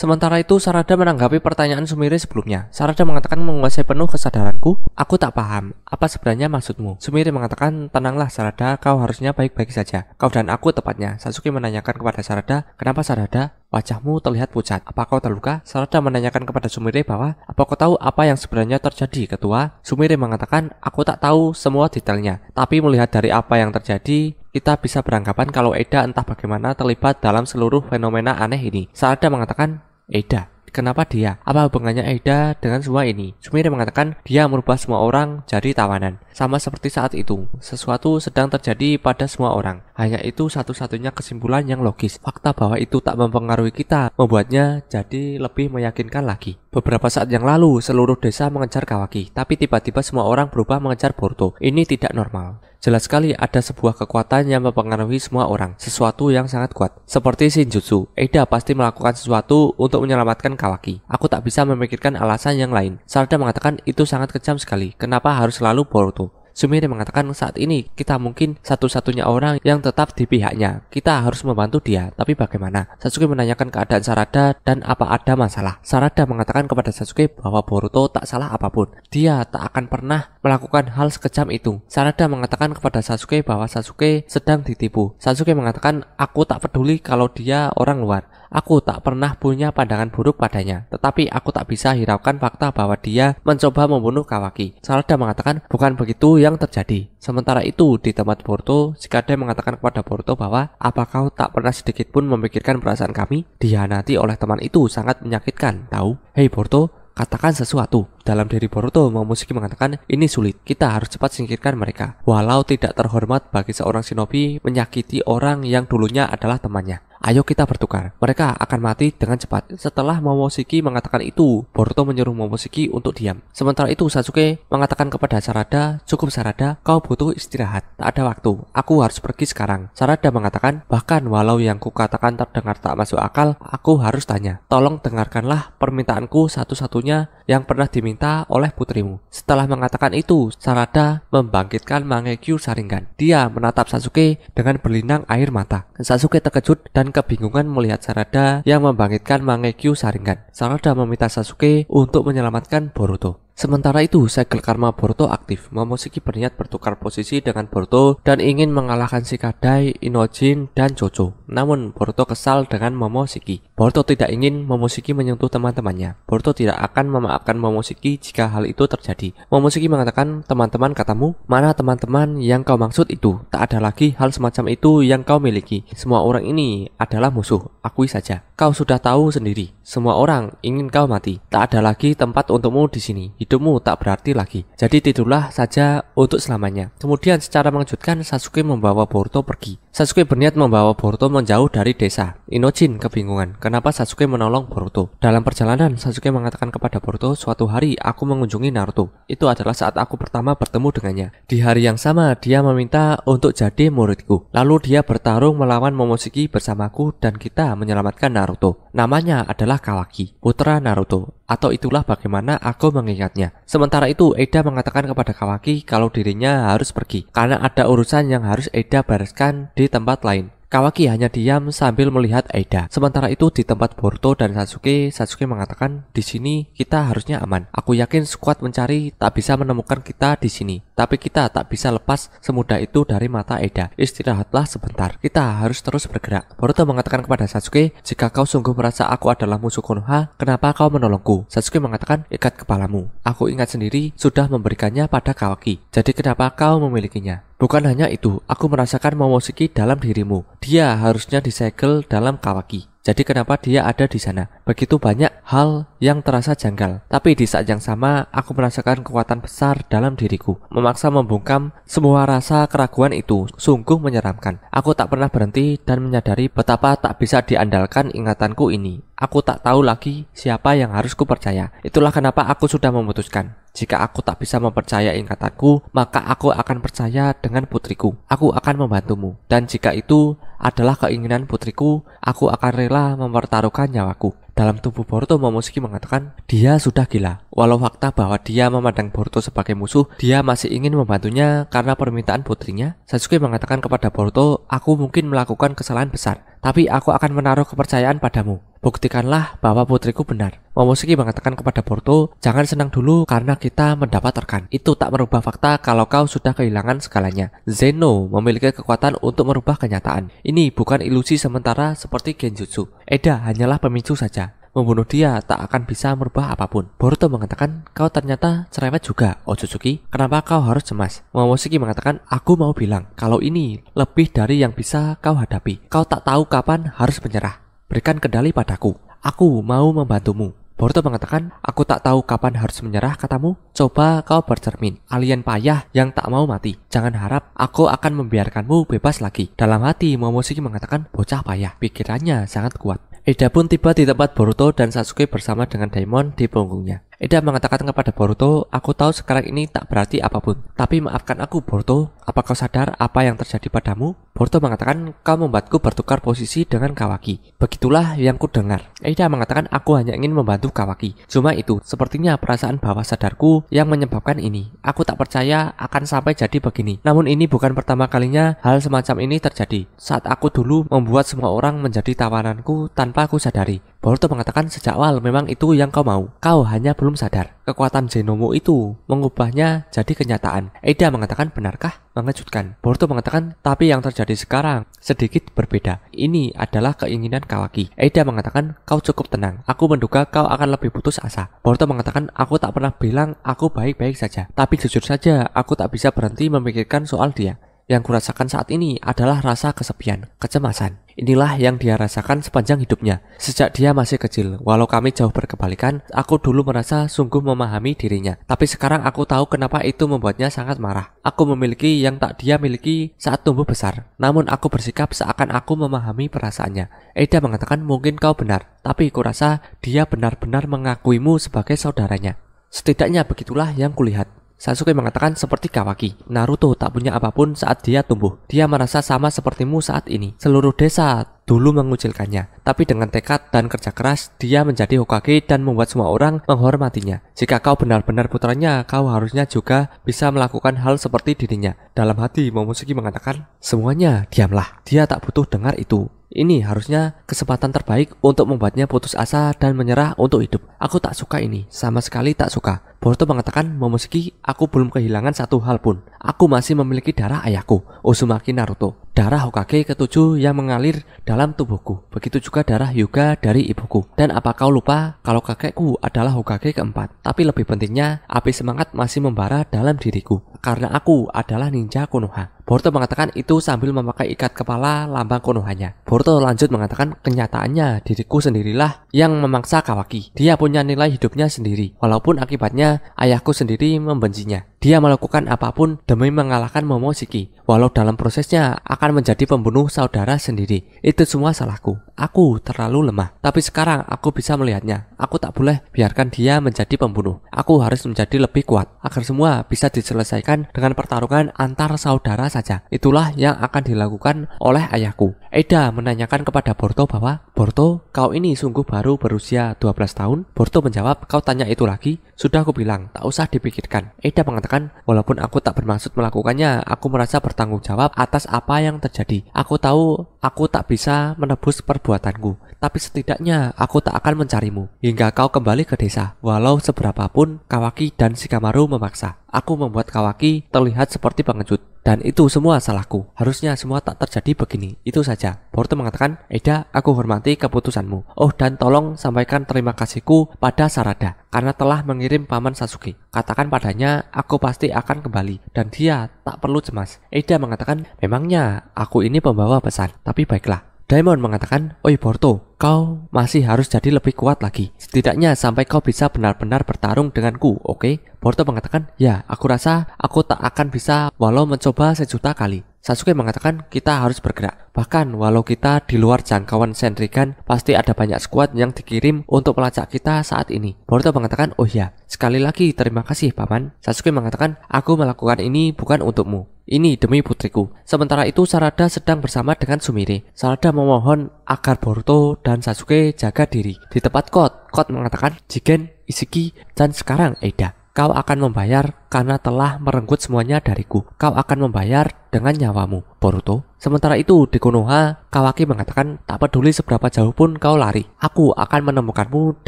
Sementara itu, Sarada menanggapi pertanyaan Sumire sebelumnya. Sarada mengatakan menguasai penuh kesadaranku. Aku tak paham. Apa sebenarnya maksudmu? Sumire mengatakan, tenanglah Sarada, kau harusnya baik-baik saja. Kau dan aku tepatnya. Sasuke menanyakan kepada Sarada, kenapa Sarada? Wajahmu terlihat pucat. Apa kau terluka? Sarada menanyakan kepada Sumire bahwa, apa kau tahu apa yang sebenarnya terjadi, ketua? Sumire mengatakan, aku tak tahu semua detailnya. Tapi melihat dari apa yang terjadi, kita bisa beranggapan kalau Eda entah bagaimana terlibat dalam seluruh fenomena aneh ini. Sarada mengatakan, Eda? Kenapa dia? Apa hubungannya Eda dengan semua ini? Sumire mengatakan dia merubah semua orang jadi tawanan. Sama seperti saat itu, sesuatu sedang terjadi pada semua orang. Hanya itu satu-satunya kesimpulan yang logis. Fakta bahwa itu tak mempengaruhi kita membuatnya jadi lebih meyakinkan lagi. Beberapa saat yang lalu, seluruh desa mengejar Kawaki, tapi tiba-tiba semua orang berubah mengejar Boruto. Ini tidak normal. Jelas sekali ada sebuah kekuatan yang mempengaruhi semua orang, sesuatu yang sangat kuat. Seperti Shinjutsu, Eda pasti melakukan sesuatu untuk menyelamatkan Kawaki. Aku tak bisa memikirkan alasan yang lain. Sarada mengatakan itu sangat kejam sekali. Kenapa harus selalu Boruto? Sumire mengatakan saat ini kita mungkin satu-satunya orang yang tetap di pihaknya. Kita harus membantu dia, tapi bagaimana? Sasuke menanyakan keadaan Sarada dan apa ada masalah. Sarada mengatakan kepada Sasuke bahwa Boruto tak salah apapun. Dia tak akan pernah melakukan hal sekejam itu. Sarada mengatakan kepada Sasuke bahwa Sasuke sedang ditipu. Sasuke mengatakan, aku tak peduli kalau dia orang luar. Aku tak pernah punya pandangan buruk padanya, tetapi aku tak bisa hiraukan fakta bahwa dia mencoba membunuh Kawaki. Sarada mengatakan bukan begitu yang terjadi. Sementara itu di tempat Boruto, Shikade mengatakan kepada Boruto bahwa apa kau tak pernah sedikit pun memikirkan perasaan kami? Dihianati oleh teman itu sangat menyakitkan, tahu? Hei Boruto, katakan sesuatu. Dalam diri Boruto, Momoshiki mengatakan ini sulit, kita harus cepat singkirkan mereka. Walau tidak terhormat bagi seorang shinobi menyakiti orang yang dulunya adalah temannya. Ayo kita bertukar, mereka akan mati dengan cepat. Setelah Momoshiki mengatakan itu, Boruto menyuruh Momoshiki untuk diam. Sementara itu Sasuke mengatakan kepada Sarada, cukup Sarada, kau butuh istirahat, tak ada waktu, aku harus pergi sekarang. Sarada mengatakan, bahkan walau yang kukatakan terdengar tak masuk akal, aku harus tanya. Tolong dengarkanlah permintaanku satu-satunya yang pernah diminta oleh putrimu. Setelah mengatakan itu, Sarada membangkitkan Mangekyo Sharingan. Dia menatap Sasuke dengan berlinang air mata. Sasuke terkejut dan kebingungan melihat Sarada yang membangkitkan Mangekyo Sharingan. Sarada meminta Sasuke untuk menyelamatkan Boruto. Sementara itu, segel karma Boruto aktif. Momoshiki berniat bertukar posisi dengan Boruto dan ingin mengalahkan Shikadai, Inojin, dan Jojo. Namun, Boruto kesal dengan Momoshiki. Boruto tidak ingin Momoshiki menyentuh teman-temannya. Boruto tidak akan memaafkan Momoshiki jika hal itu terjadi. Momoshiki mengatakan, teman-teman katamu, mana teman-teman yang kau maksud itu? Tak ada lagi hal semacam itu yang kau miliki. Semua orang ini adalah musuh, akui saja. Kau sudah tahu sendiri, semua orang ingin kau mati. Tak ada lagi tempat untukmu di sini. Hidupmu tak berarti lagi. Jadi tidurlah saja untuk selamanya. Kemudian secara mengejutkan Sasuke membawa Boruto pergi. Sasuke berniat membawa Boruto menjauh dari desa. Inojin kebingungan kenapa Sasuke menolong Boruto. Dalam perjalanan Sasuke mengatakan kepada Boruto, suatu hari aku mengunjungi Naruto. Itu adalah saat aku pertama bertemu dengannya. Di hari yang sama dia meminta untuk jadi muridku. Lalu dia bertarung melawan Momoshiki bersamaku dan kita menyelamatkan Naruto. Namanya adalah Kawaki, putra Naruto. Atau itulah bagaimana aku mengingatnya. Sementara itu Eda mengatakan kepada Kawaki kalau dirinya harus pergi karena ada urusan yang harus Eda bereskan di tempat lain. Kawaki hanya diam sambil melihat Eda. Sementara itu di tempat Boruto dan Sasuke, Sasuke mengatakan, di sini kita harusnya aman. Aku yakin skuad mencari tak bisa menemukan kita di sini. Tapi kita tak bisa lepas semudah itu dari mata Eda. Istirahatlah sebentar. Kita harus terus bergerak. Boruto mengatakan kepada Sasuke, jika kau sungguh merasa aku adalah musuh Konoha, kenapa kau menolongku? Sasuke mengatakan, ikat kepalamu. Aku ingat sendiri sudah memberikannya pada Kawaki. Jadi kenapa kau memilikinya? Bukan hanya itu, aku merasakan Momoshiki dalam dirimu. Dia harusnya disegel dalam Kawaki. Jadi kenapa dia ada di sana? Begitu banyak hal yang terasa janggal. Tapi di saat yang sama, aku merasakan kekuatan besar dalam diriku. Memaksa membungkam semua rasa keraguan itu. Sungguh menyeramkan. Aku tak pernah berhenti dan menyadari betapa tak bisa diandalkan ingatanku ini. Aku tak tahu lagi siapa yang harus kupercaya. Itulah kenapa aku sudah memutuskan. Jika aku tak bisa mempercayai ingatanku, maka aku akan percaya dengan putriku. Aku akan membantumu. Dan jika itu adalah keinginan putriku, aku akan rela mempertaruhkan nyawaku. Dalam tubuh Boruto, Momoshiki mengatakan dia sudah gila. Walau fakta bahwa dia memandang Boruto sebagai musuh, dia masih ingin membantunya karena permintaan putrinya. Sasuke mengatakan kepada Boruto, aku mungkin melakukan kesalahan besar, tapi aku akan menaruh kepercayaan padamu. Buktikanlah bahwa putriku benar. Momoshiki mengatakan kepada Boruto, jangan senang dulu karena kita mendapat rekan. Itu tak merubah fakta kalau kau sudah kehilangan segalanya. Zeno memiliki kekuatan untuk merubah kenyataan. Ini bukan ilusi sementara seperti Genjutsu. Eda hanyalah pemicu saja. Membunuh dia tak akan bisa merubah apapun. Boruto mengatakan, kau ternyata cerewet juga, Otsutsuki. Kenapa kau harus cemas? Momoshiki mengatakan, aku mau bilang kalau ini lebih dari yang bisa kau hadapi. Kau tak tahu kapan harus menyerah. Berikan kendali padaku. Aku mau membantumu. Boruto mengatakan, aku tak tahu kapan harus menyerah katamu. Coba kau bercermin. Alien payah yang tak mau mati. Jangan harap aku akan membiarkanmu bebas lagi. Dalam hati, Momoshiki mengatakan, bocah payah. Pikirannya sangat kuat. Eda pun tiba di tempat Boruto dan Sasuke bersama dengan Daimon di punggungnya. Eda mengatakan kepada Boruto, aku tahu sekarang ini tak berarti apapun. Tapi maafkan aku Boruto, apa kau sadar apa yang terjadi padamu? Boruto mengatakan, kau membuatku bertukar posisi dengan Kawaki. Begitulah yang ku dengar. Eda mengatakan, aku hanya ingin membantu Kawaki. Cuma itu, sepertinya perasaan bawah sadarku yang menyebabkan ini. Aku tak percaya akan sampai jadi begini. Namun ini bukan pertama kalinya hal semacam ini terjadi. Saat aku dulu membuat semua orang menjadi tawananku tanpa aku sadari. Boruto mengatakan sejak awal memang itu yang kau mau. Kau hanya belum sadar. Kekuatan Zenomu itu mengubahnya jadi kenyataan. Eda mengatakan benarkah? Mengejutkan. Boruto mengatakan tapi yang terjadi sekarang sedikit berbeda. Ini adalah keinginan Kawaki. Eda mengatakan kau cukup tenang. Aku menduga kau akan lebih putus asa. Boruto mengatakan aku tak pernah bilang aku baik-baik saja. Tapi jujur saja aku tak bisa berhenti memikirkan soal dia. Yang kurasakan saat ini adalah rasa kesepian, kecemasan. Inilah yang dia rasakan sepanjang hidupnya. Sejak dia masih kecil, walau kami jauh berkebalikan, aku dulu merasa sungguh memahami dirinya. Tapi sekarang aku tahu kenapa itu membuatnya sangat marah. Aku memiliki yang tak dia miliki saat tumbuh besar. Namun aku bersikap seakan aku memahami perasaannya. Eda mengatakan mungkin kau benar, tapi kurasa dia benar-benar mengakuimu sebagai saudaranya. Setidaknya begitulah yang kulihat. Sasuke mengatakan seperti Kawaki, Naruto tak punya apapun saat dia tumbuh. Dia merasa sama sepertimu saat ini. Seluruh desa dulu mengucilkannya, tapi dengan tekad dan kerja keras, dia menjadi Hokage dan membuat semua orang menghormatinya. Jika kau benar-benar putranya, kau harusnya juga bisa melakukan hal seperti dirinya. Dalam hati, Momoshiki mengatakan, semuanya diamlah. Dia tak butuh dengar itu. Ini harusnya kesempatan terbaik untuk membuatnya putus asa dan menyerah untuk hidup. Aku tak suka ini, sama sekali tak suka. Boruto mengatakan, Momoshiki, aku belum kehilangan satu hal pun. Aku masih memiliki darah ayahku, Uzumaki Naruto. Darah Hokage ke-7 yang mengalir dalam tubuhku. Begitu juga darah Hyuga dari ibuku. Dan apa kau lupa kalau kakekku adalah Hokage ke-4? Tapi lebih pentingnya, api semangat masih membara dalam diriku. Karena aku adalah ninja Konoha. Boruto mengatakan itu sambil memakai ikat kepala lambang Konohanya. Boruto lanjut mengatakan kenyataannya diriku sendirilah yang memaksa Kawaki. Dia punya nilai hidupnya sendiri. Walaupun akibatnya ayahku sendiri membencinya. Dia melakukan apapun demi mengalahkan Momoshiki. Walau dalam prosesnya akan menjadi pembunuh saudara sendiri. Itu semua salahku. Aku terlalu lemah. Tapi sekarang aku bisa melihatnya. Aku tak boleh biarkan dia menjadi pembunuh. Aku harus menjadi lebih kuat agar semua bisa diselesaikan dengan pertarungan antar saudara saja. Itulah yang akan dilakukan oleh ayahku. Eda menanyakan kepada Boruto bahwa, Boruto, kau ini sungguh baru berusia 12 tahun? Boruto menjawab, kau tanya itu lagi? Sudah aku bilang, tak usah dipikirkan. Eda mengatakan, walaupun aku tak bermaksud melakukannya, aku merasa bertanggung jawab atas apa yang terjadi. Aku tahu aku tak bisa menebus perbuatanku, tapi setidaknya aku tak akan mencarimu hingga kau kembali ke desa. Walau seberapapun Kawaki dan Shikamaru memaksa, aku membuat Kawaki terlihat seperti pengecut. Dan itu semua salahku. Harusnya semua tak terjadi begini. Itu saja. Boruto mengatakan, Eda, aku hormati keputusanmu. Oh, dan tolong sampaikan terima kasihku pada Sarada karena telah mengirim paman Sasuke. Katakan padanya, aku pasti akan kembali dan dia tak perlu cemas. Eda mengatakan, memangnya aku ini pembawa pesan, tapi baiklah. Daimon mengatakan, oi Boruto, kau masih harus jadi lebih kuat lagi. Setidaknya sampai kau bisa benar-benar bertarung denganku, oke? Boruto mengatakan, ya, aku rasa aku tak akan bisa walau mencoba sejuta kali. Sasuke mengatakan, kita harus bergerak. Bahkan walau kita di luar jangkauan Shenrigan, pasti ada banyak skuad yang dikirim untuk melacak kita saat ini. Boruto mengatakan, oh ya, sekali lagi terima kasih paman. Sasuke mengatakan, aku melakukan ini bukan untukmu. Ini demi putriku. Sementara itu Sarada sedang bersama dengan Sumire. Sarada memohon agar Boruto dan Sasuke jaga diri. Di tempat Kot mengatakan, Jigen, Ishiki, dan sekarang Eda. Kau akan membayar karena telah merenggut semuanya dariku. Kau akan membayar dengan nyawamu, Boruto. Sementara itu di Konoha, Kawaki mengatakan tak peduli seberapa jauh pun kau lari, aku akan menemukanmu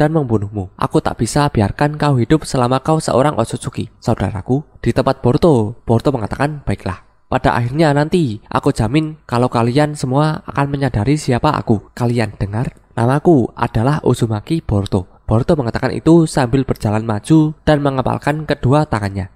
dan membunuhmu. Aku tak bisa biarkan kau hidup selama kau seorang Otsutsuki. Saudaraku, di tempat Boruto mengatakan baiklah. Pada akhirnya nanti, aku jamin kalau kalian semua akan menyadari siapa aku. Kalian dengar? Namaku adalah Uzumaki Boruto. Boruto mengatakan itu sambil berjalan maju dan mengepalkan kedua tangannya.